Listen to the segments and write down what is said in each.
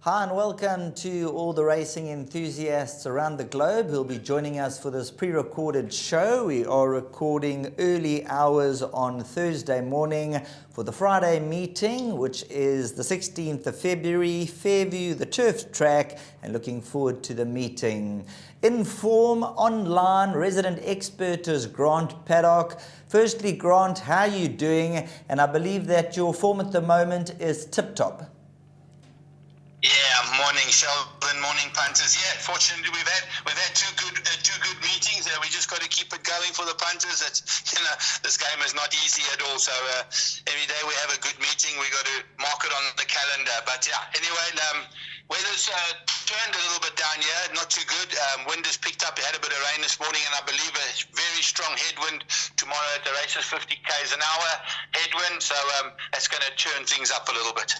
Hi and welcome to all the racing enthusiasts around the globe who'll be joining us for this pre-recorded show. We are recording early hours on Thursday morning for the Friday meeting, which is the 16th of February, Fairview, the turf track, and looking forward to the meeting. In form, online, resident expert is Grant Paddock. Firstly, Grant, how are you doing? And I believe that your form at the moment is tip-top. Yeah, morning Sheldon, morning punters. Yeah, fortunately we've had two good meetings. We just got to keep it going for the punters. It's, this game is not easy at all. So every day we have a good meeting. We got to mark it on the calendar. But yeah, anyway, weather's turned a little bit down here. Not too good. Wind has picked up. We had a bit of rain this morning, and I believe a very strong headwind tomorrow at the races, 50 k's an hour headwind. So that's going to turn things up a little bit.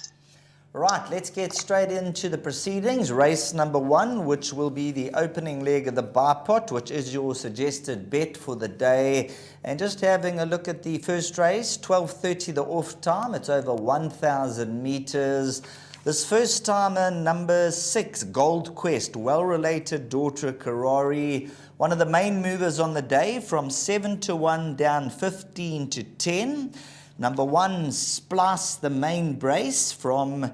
Right, let's get straight into the proceedings. Race number 1, which will be the opening leg of the bipot, which is your suggested bet for the day. And just having a look at the first race, 12:30 the off time. It's over 1,000 meters. This first timer, number 6, Gold Quest, well-related daughter Karari. One of the main movers on the day, from 7-1 down 15-10. Number 1, Splice the Main Brace, from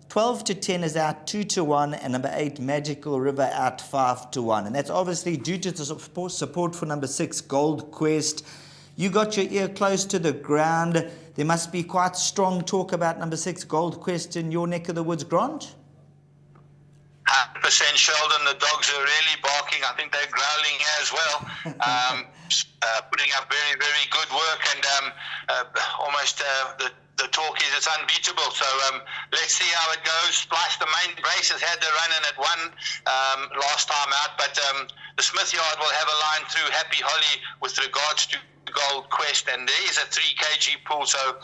12-10 is out 2-1, and number 8, Magical River, out 5-1. And that's obviously due to the support for number 6, Gold Quest. You got your ear close to the ground. There must be quite strong talk about number 6, Gold Quest, in your neck of the woods, Grant? 100% Sheldon. The dogs are really barking. I think they're growling as well. Putting up very, very good work, and almost the talk is it's unbeatable. So let's see how it goes. Splice the Main Brace has had the run in at one last time out, but the Smith Yard will have a line through Happy Holly with regards to Gold Quest, and there is a 3 kg pool, so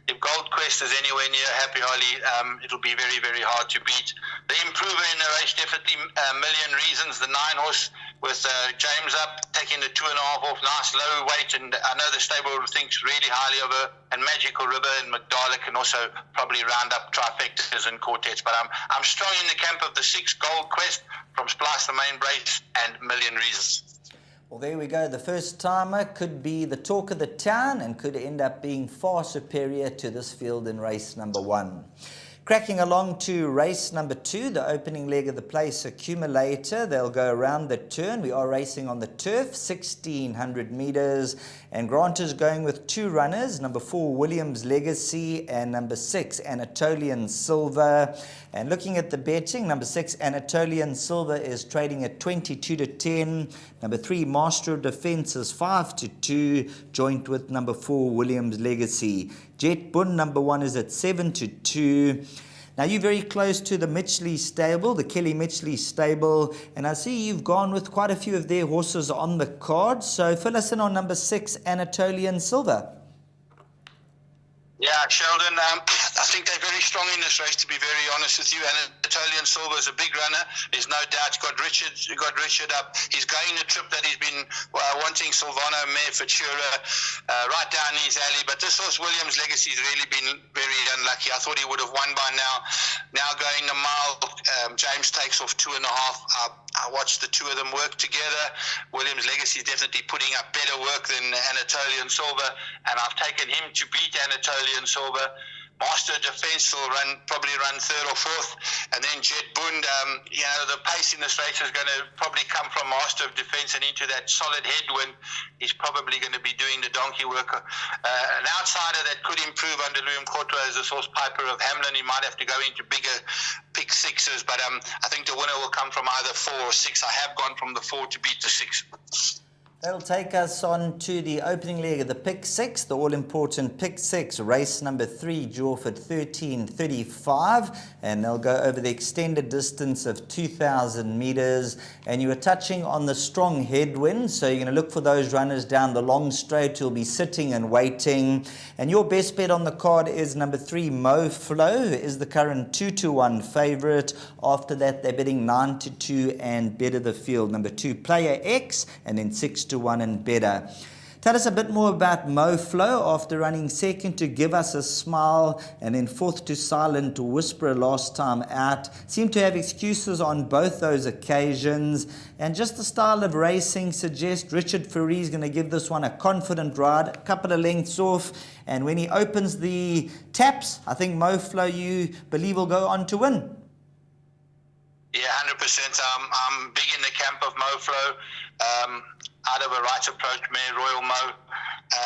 if Gold Quest is anywhere near Happy Holly, it'll be very, very hard to beat. The improver in the race, definitely a Million Reasons, the 9 horse with James up, taking the 2.5 off, nice low weight, and I know the stable thinks really highly of her, and Magical River and McDarlach can also probably round up trifectas and quartets, but I'm strong in the camp of the 6 Gold Quest from Splice the Main Brace and Million Reasons. Well, there we go. The first timer could be the talk of the town and could end up being far superior to this field in race number 1. Cracking along to race number 2, the opening leg of the place accumulator. They'll go around the turn. We are racing on the turf, 1,600 meters. And Grant is going with 2 runners, number 4, Williams Legacy, and number 6, Anatolian Silver. And looking at the betting, number 6, Anatolian Silver is trading at 22-10. Number 3, Master of Defense is 5-2, joint with number 4, Williams Legacy. Jet Bun, number 1, is at 7-2. Now, you're very close to the Mitchley stable, the Kelly Mitchley stable, and I see you've gone with quite a few of their horses on the card. So fill us in on number 6, Anatolian Silver. Yeah, Sheldon, I think they're very strong in this race, to be very honest with you. And Anatolian Silver is a big runner. There's no doubt. Got Richard up. He's going the trip that he's been wanting, Silvano Mare Futura, right down his alley. But this horse, Williams Legacy, has really been very unlucky. I thought he would have won by now. Now going the mile, James takes off 2.5. I watched the two of them work together. Williams Legacy is definitely putting up better work than Anatolian Silver, and I've taken him to beat Anatolian Silver. Master Defense will probably run 3rd or 4th, and then Jet Bund. The pace in this race is going to probably come from Master of Defense, and into that solid headwind, he's probably going to be doing the donkey work. An outsider that could improve under Liam Courtois is the Source Piper of Hamlin. He might have to go into bigger pick 6s, but I think the winner will come from either 4 or 6. I have gone from the 4 to beat the 6. That'll take us on to the opening leg of the Pick 6, the all-important Pick 6, race number 3, Jawford 13:35, and they'll go over the extended distance of 2,000 meters. And you were touching on the strong headwind, so you're going to look for those runners down the long straight who'll be sitting and waiting. And your best bet on the card is number 3, Mo Flow, who is the current 2-1 favorite. After that, they're betting 9-2 and better the field. Number 2, Player X, and then 6-1 and better. Tell us a bit more about Mo Flow after running second to Give Us a Smile and then fourth to Silent Whisperer last time out. Seemed to have excuses on both those occasions, and just the style of racing suggests Richard Fourie is going to give this one a confident ride, a couple of lengths off, and when he opens the taps, I think Mo Flow, you believe, will go on to win. Yeah, 100%. I'm big in the camp of Mo Flow. Out of a right approach, Mayor Royal Mo.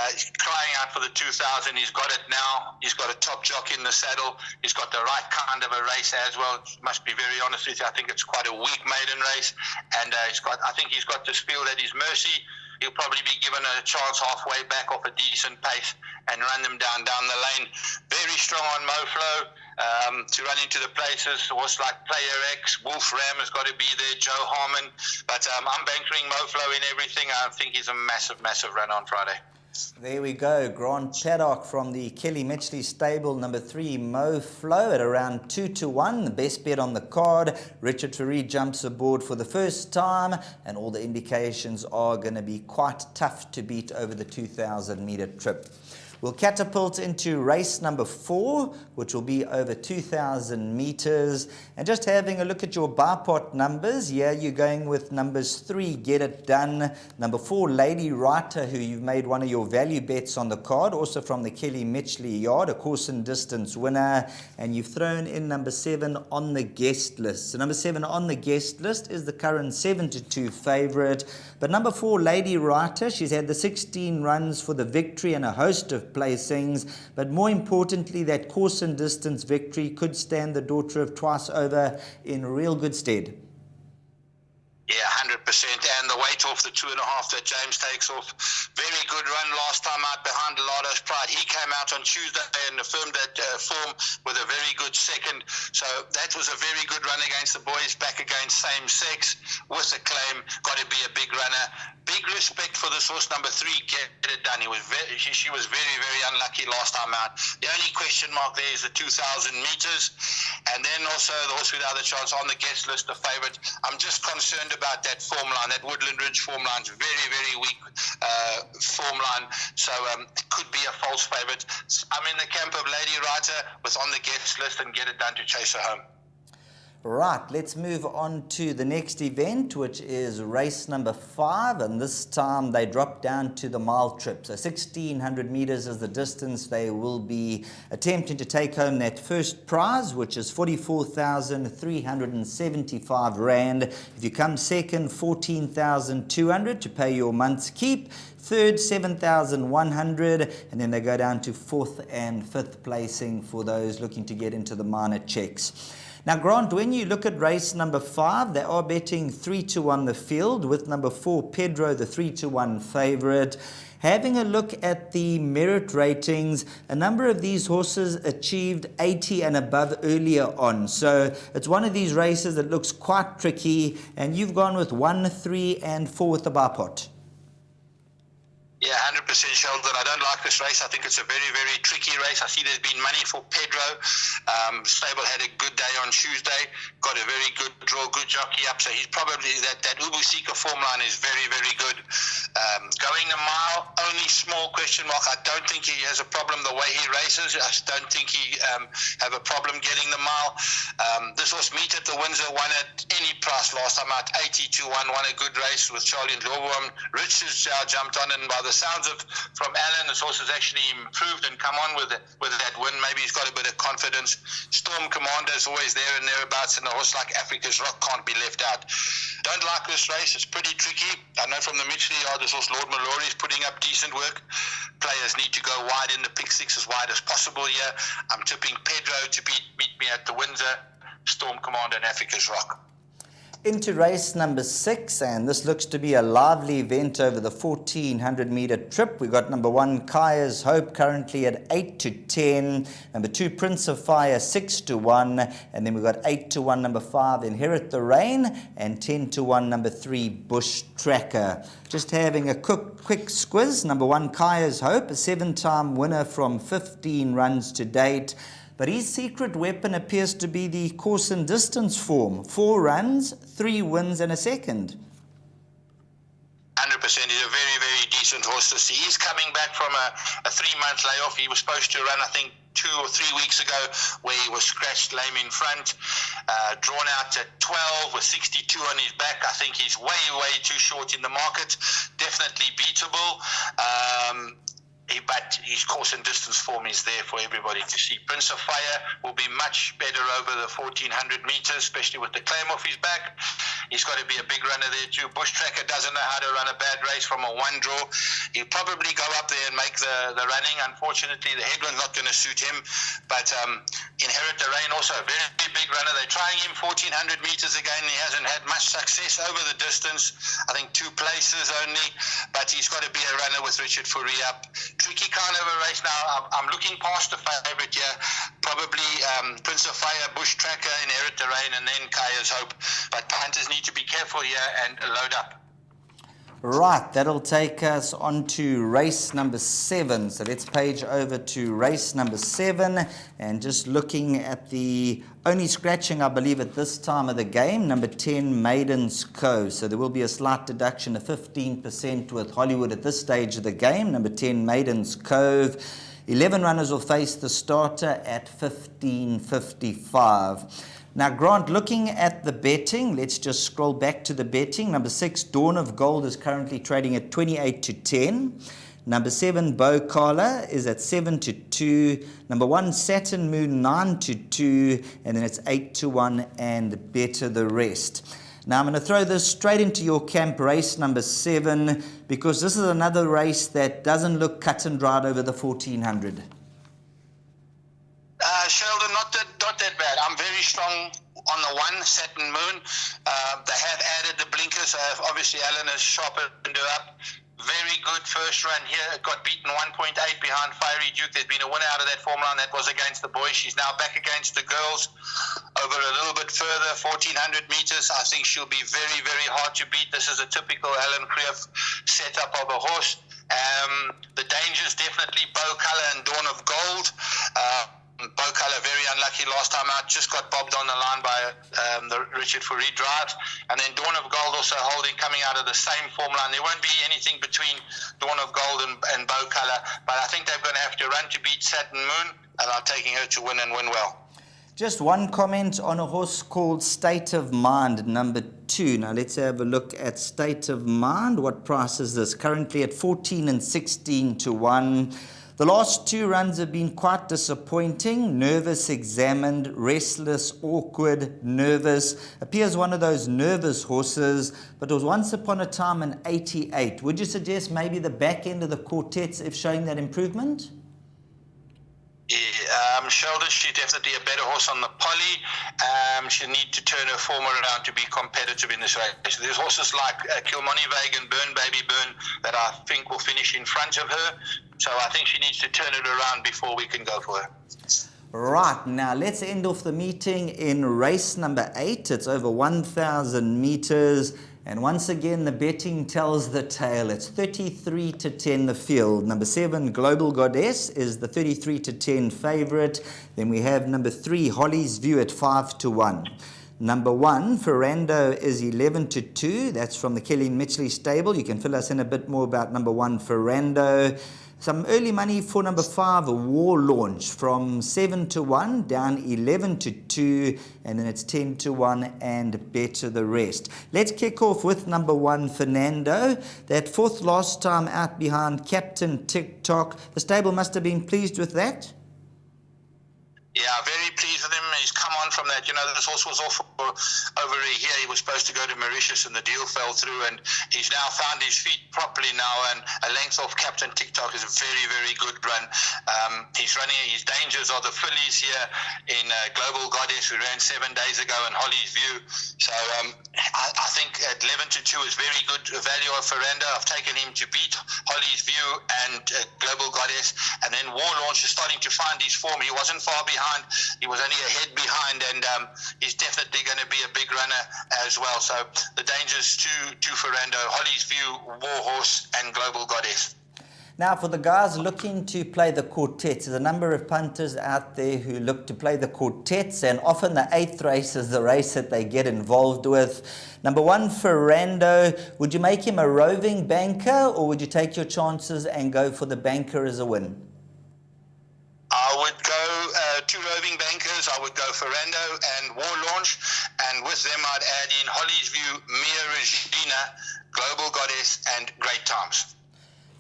He's crying out for the 2000. He's got it now. He's got a top jockey in the saddle. He's got the right kind of a race as well. Must be very honest with you. I think it's quite a weak maiden race, and I think he's got this field at his mercy. He'll probably be given a chance halfway back off a decent pace and run them down the lane. Very strong on Mo Flow to run into the places. A horse like Player X, Wolf Ram has got to be there, Joe Harmon. But I'm bankering Mo Flow in everything. I think he's a massive, massive run on Friday. There we go. Grant Paddock from the Kelly Mitchley stable, number 3, Mo Flow at around 2-1. The best bet on the card. Richard Fourie jumps aboard for the first time, and all the indications are going to be quite tough to beat over the 2,000-meter trip. We'll catapult into race number 4, which will be over 2,000 meters. And just having a look at your bar pot numbers, yeah, you're going with numbers 3, Get It Done, number 4, Lady Writer, who you've made one of your value bets on the card, also from the Kelly Mitchley yard, a course and distance winner. And you've thrown in number 7 on the guest list. So number 7 on the guest list is the current 7-2 favorite. But number 4, Lady Writer, she's had the 16 runs for the victory and a host of placings, but more importantly, that course and distance victory could stand the daughter of Twice Over in real good stead. Yeah, 100%. And the weight off the 2.5 that James takes off. Very good run last time out behind Lado's Pride. He came out on Tuesday and affirmed that form with a very good second. So that was a very good run against the boys, back against same sex with a claim. Got to be a big runner. Big respect for this horse, number 3, Get It Done. She was very, very unlucky last time out. The only question mark there is the 2,000 meters. And then also the horse without a chance on the guest list, the favorite. I'm just concerned about that form line. That Woodland Ridge form line is very, very weak form line. So it could be a false favorite. I'm in the camp of Lady Writer with on the guest list and Get It Done to chase her home. Right, let's move on to the next event, which is race number 5, and this time they drop down to the mile trip. So 1,600 meters is the distance they will be attempting to take home that first prize, which is 44,375 Rand. If you come second, 14,200 to pay your month's keep. Third, 7,100, and then they go down to 4th and 5th placing for those looking to get into the minor checks. Now, Grant, when you look at race number 5, they are betting 3-1 the field, with number 4, Pedro, the 3-1 favorite. Having a look at the merit ratings, a number of these horses achieved 80 and above earlier on. So it's one of these races that looks quite tricky, and you've gone with 1, 3, and 4 with the bar pot. Yeah, 100% Sheldon. I don't like this race. I think it's a very, very tricky race. I see there's been money for Pedro. Stable had a good day on Tuesday. Got a very good draw, good jockey up. So he's probably, that Ubu Seeker form line is very, very good. Going a mile, only small question mark. I don't think he has a problem the way he races. I don't think he have a problem getting the mile. This horse Meet at the Windsor won at any price last time out, 80-1, won a good race with Charlie and Lorwam. Richards jumped on, and by the sounds of from Alan, this horse has actually improved and come on with that win. Maybe he's got a bit of confidence. Storm Commander is always there and thereabouts, and a horse like Africa's Rock can't be left out. Don't like this race. It's pretty tricky. I know from the Mitchley yard, this horse Lord Mallory is putting up decent work. Players need to go wide in the pick 6 as wide as possible here. I'm tipping Pedro to meet me at the Windsor, Storm Commander and Africa's Rock. Into race number 6, and this looks to be a lively event over the 1,400 meter trip. We've got number 1, Kaya's Hope, currently at 8-10. Number 2, Prince of Fire, 6-1. And then we've got 8-1, number 5, Inherit the Rain, and 10-1, number 3, Bush Tracker. Just having a quick squiz. Number 1, Kaya's Hope, a 7-time winner from 15 runs to date. But his secret weapon appears to be the course and distance form. 4 runs, 3 wins, and a second. 100%. 100%. He's a very, very decent horse to see. He's coming back from a 3-month layoff. He was supposed to run, I think, 2 or 3 weeks ago, where he was scratched lame in front, drawn out at 12 with 62 on his back. I think he's way, way too short in the market. Definitely beatable. But his course and distance form is there for everybody to see. Prince of Fire will be much better over the 1400 meters, especially with the claim off his back. He's got to be a big runner there too. Bush Tracker doesn't know how to run a bad race from a 1 draw. He'll probably go up there and make the running. Unfortunately, the headwind's not going to suit him. But Inherit the Rain also a very big runner. They're trying him 1400 meters again. He hasn't had much success over the distance. I think 2 places only. But he's got to be a runner with Richard Fourie up. Tricky kind of a race now. I'm looking past the favourite here. Probably Prince of Fire, Bush Tracker, Inherit the Rain, and then Kaya's Hope. But punters need to be careful here and load up. Right, that'll take us on to race number 7. So let's page over to race number 7, and just looking at the only scratching, I believe, at this time of the game, number 10, Maiden's Cove. So there will be a slight deduction of 15% with Hollywood at this stage of the game. Number 10, Maiden's Cove. 11 runners will face the starter at 15.55. Now, Grant, looking at the betting, let's just scroll back to the betting. Number 6, Dawn of Gold, is currently trading at 28-10. Number 7, Bo Kala, is at 7-2. Number 1, Saturn Moon, 9-2. And then it's 8-1 and better the rest. Now, I'm going to throw this straight into your camp, race number 7, because this is another race that doesn't look cut and dried over the 1400. Sheldon, not that bad. I'm very strong on the 1, Saturn Moon. They have added the blinkers. Obviously, Alan has sharpened her up. Very good first run here. It got beaten 1.8 behind Fiery Duke. There's been a winner out of that form line. That was against the boys. She's now back against the girls over a little bit further, 1400 meters. I think she'll be very, very hard to beat. This is a typical Alan Creef setup of a horse. The dangers definitely Bo Kala and Dawn of Gold. Bo Kala very unlucky last time out, just got bobbed on the line by the Richard Fourie drives. And then Dawn of Gold also holding, coming out of the same form line. There won't be anything between Dawn of Gold and Bo Kala, but I think they're going to have to run to beat Saturn Moon, and I'm taking her to win and win well. Just one comment on a horse called State of Mind, number 2. Now let's have a look at State of Mind. What price is this? Currently at 14 and 16-1. The last 2 runs have been quite disappointing. Nervous, Examined, Restless, Awkward, Nervous. Appears one of those nervous horses, but was once upon a time an 88. Would you suggest maybe the back end of the quartets if showing that improvement? Yeah, Sheldon, she's definitely a better horse on the poly. She'll need to turn her form around to be competitive in this race. So there's horses like Kilmoney Vague and Burn Baby Burn that I think will finish in front of her. So I think she needs to turn it around before we can go for her. Right, now let's end off the meeting in race number 8. It's over 1,000 meters. And once again, the betting tells the tale. It's 33-10 the field. Number 7, Global Goddess, is the 33-10 favorite. Then we have number 3, Holly's View, at 5-1. Number 1, Ferrando, is 11-2. That's from the Kelly Mitchley stable. You can fill us in a bit more about number 1, Ferrando. Some early money for number 5, a War Launch, from 7-1 down 11-2, and then it's 10-1 and better the rest. Let's kick off with number 1, Fernando. That 4th last time out behind Captain TikTok. The stable must have been pleased with that. Yeah, very pleased with him. He's come on from that. You know, this horse was off over a year. He was supposed to go to Mauritius and the deal fell through, and he's now found his feet properly now, and a length off Captain TikTok is a very, very good run. He's running. His dangers are the fillies here in Global Goddess, who ran 7 days ago, and Holly's View. So I think at 11-2 is very good value of Ferrando. I've taken him to beat Holly's View and Global Goddess, and then War Launch is starting to find his form. He wasn't far behind. He was only a head behind, and he's definitely going to be a big runner as well. So the dangers to Ferrando, Holly's View, War Horse, and Global Goddess. Now, for the guys looking to play the quartets, there's a number of punters out there who look to play the quartets, and often the 8th race is the race that they get involved with. Number 1, Ferrando, would you make him a roving banker, or would you take your chances and go for the banker as a win? I would go 2 roving bankers. I would go Ferrando and War Launch, and with them I'd add in Holly's View, Mia Regina, Global Goddess, and Great Times.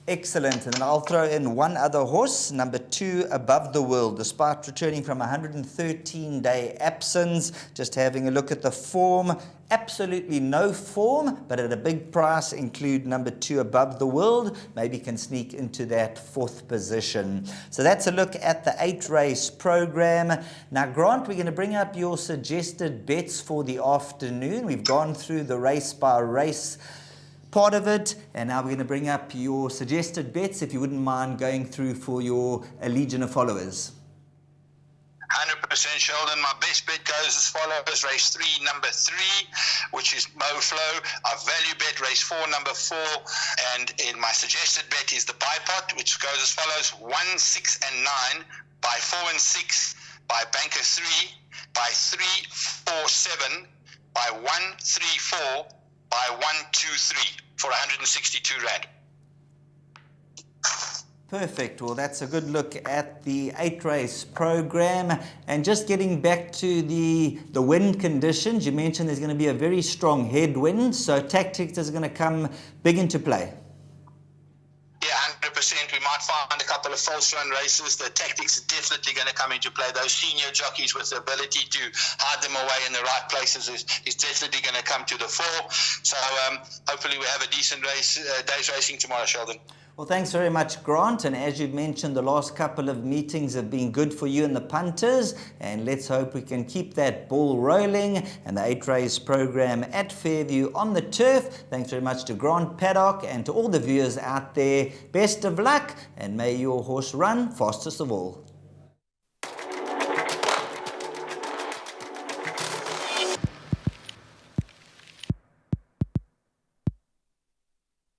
Excellent. And then I'll throw in one other horse, number 2, Above the World. Despite returning from a 113-day absence, just having a look at the form, absolutely no form, but at a big price, include number 2, Above the World. Maybe can sneak into that 4th position. So that's a look at the 8-race program. Now, Grant, we're going to bring up your suggested bets for the afternoon. We've gone through the race by race part of it, and now we're going to bring up your suggested bets, if you wouldn't mind going through for your Legion of followers. 100% Sheldon. My best bet goes as follows. Race 3, number 3, which is MoFlow. I value bet race 4, number 4, and in my suggested bet is the bipot, which goes as follows: 1, 6, and 9, by 4 and 6, by banker 3, by 3, 4, 7, by 1, 3, 4, by 1, 2, 3 for 162 Rand. Perfect. Well, that's a good look at the 8-race program. And just getting back to the wind conditions, you mentioned there's going to be a very strong headwind, so tactics is going to come big into play. Yeah, 100%. We might find a couple of false run races. The tactics are definitely going to come into play. Those senior jockeys with the ability to hide them away in the right places is definitely going to come to the fore. So hopefully we have a decent day's racing tomorrow, Sheldon. Well, thanks very much, Grant. And as you've mentioned, the last couple of meetings have been good for you and the punters. And let's hope we can keep that ball rolling. And the 8-race program at Fairview on the turf. Thanks very much to Grant Paddock and to all the viewers out there. Best of luck, and may your horse run fastest of all.